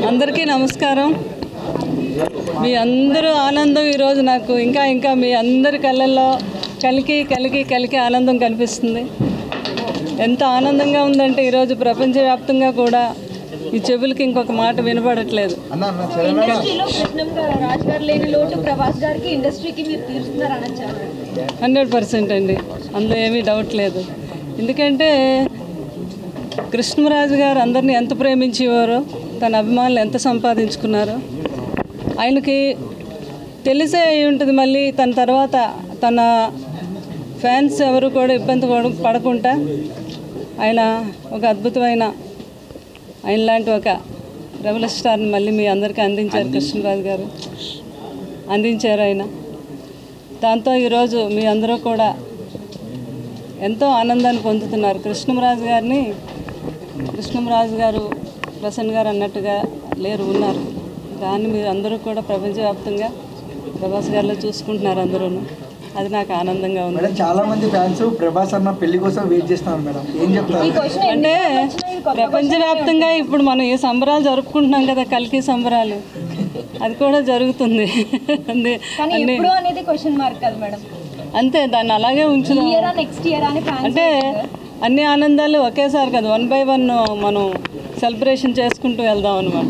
అందరికీ నమస్కారం. మీ అందరూ ఆనందం ఈరోజు నాకు ఇంకా మీ అందరి కళ్ళల్లో కలికి ఆనందం కనిపిస్తుంది. ఎంత ఆనందంగా ఉందంటే ఈరోజు ప్రపంచవ్యాప్తంగా కూడా ఈ చెవులకి ఇంకొక మాట వినపడట్లేదు. 100% అండి, అందులో ఏమీ డౌట్ లేదు. ఎందుకంటే కృష్ణరాజు గారు అందరినీ ఎంత ప్రేమించేవారో, తన అభిమానులు ఎంత సంపాదించుకున్నారో ఆయనకి తెలిసే అయి ఉంటుంది. మళ్ళీ తన తర్వాత తన ఫ్యాన్స్ ఎవరు కూడా ఇబ్బంది పడకుండా ఆయన ఒక అద్భుతమైన ఆయన లాంటి ఒక రెబల్ స్టార్ని మళ్ళీ మీ అందరికీ అందించారు. కృష్ణరాజు గారు అందించారు ఆయన. దాంతో ఈరోజు మీ అందరూ కూడా ఎంతో ఆనందాన్ని పొందుతున్నారు. కృష్ణరాజు గారు ప్రసన్న గారు అన్నట్టుగా లేరు, ఉన్నారు. దాన్ని మీరు అందరూ కూడా ప్రపంచవ్యాప్తంగా ప్రభాస్ గారిలో చూసుకుంటున్నారు అందరూ. అది నాకు ఆనందంగా ఉంది. చాలా మంది ఫ్యాన్స్ ప్రభాస్ అన్న పెళ్లి కోసం వెయిట్ చేస్తున్నారు మేడం, ఏం చెప్తారు? అంటే ప్రపంచవ్యాప్తంగా ఇప్పుడు మనం ఈ సంబరాలు జరుపుకుంటున్నాం కదా, కల్కి సంబరాలు, అది కూడా జరుగుతుంది. అంతే, దాన్ని అలాగే ఉంచుదాం. అంటే అన్ని ఆనందాలు ఒకేసారి కదా, 1 by 1 మనం సెలబ్రేషన్ చేసుకుంటూ వెళ్దాం అనమాట.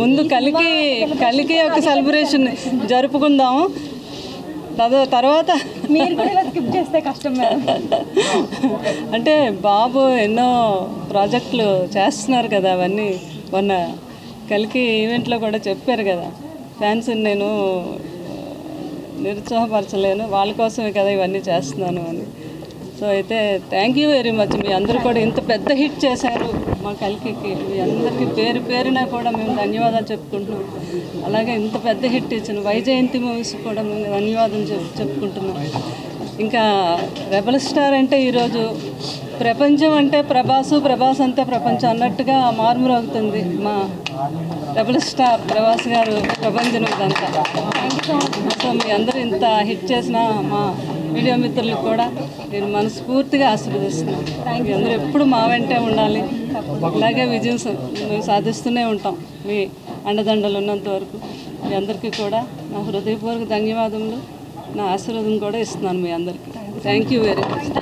ముందు కలికి ఒక సెలబ్రేషన్ జరుపుకుందాము, తర్వాత స్కిప్ చేస్తే కష్టం మేడం. అంటే బాబు ఎన్నో ప్రాజెక్టులు చేస్తున్నారు కదా, అవన్నీ మొన్న కలికి ఈవెంట్లో కూడా చెప్పారు కదా, ఫ్యాన్స్ నేను నిరుత్సాహపరచలేను, వాళ్ళ కోసమే కదా ఇవన్నీ చేస్తున్నాను అని. సో అయితే థ్యాంక్ యూ వెరీ మచ్. మీ అందరూ కూడా ఇంత పెద్ద హిట్ చేశారు మా కలికి. మీ అందరికీ పేరున కూడా మేము ధన్యవాదాలు చెప్పుకుంటున్నాం. అలాగే ఇంత పెద్ద హిట్ ఇచ్చిన వైజయంతి మూవీస్ కూడా మేము ధన్యవాదాలు చెప్పుకుంటున్నాం. ఇంకా రెబల్ స్టార్ అంటే ఈరోజు ప్రపంచం అంటే ప్రభాస్ అంతే ప్రపంచం అన్నట్టుగా మారుమోగుతుంది. మా రెబల్ స్టార్ ప్రభాస్ గారు ప్రపంచం ఇదంతా. సో మీ అందరూ ఇంత హిట్ చేసిన మా మీడియా మిత్రులకు కూడా నేను మనస్ఫూర్తిగా ఆశీర్వదిస్తున్నాను. మీ అందరూ ఎప్పుడు మా వెంటే ఉండాలి, అలాగే విజయం మేము సాధిస్తూనే ఉంటాం. మీ అండదండలు ఉన్నంత వరకు మీ అందరికీ కూడా నా హృదయపూర్వక ధన్యవాదములు, నా ఆశీర్వాదం కూడా ఇస్తున్నాను మీ అందరికీ. Thank you very much.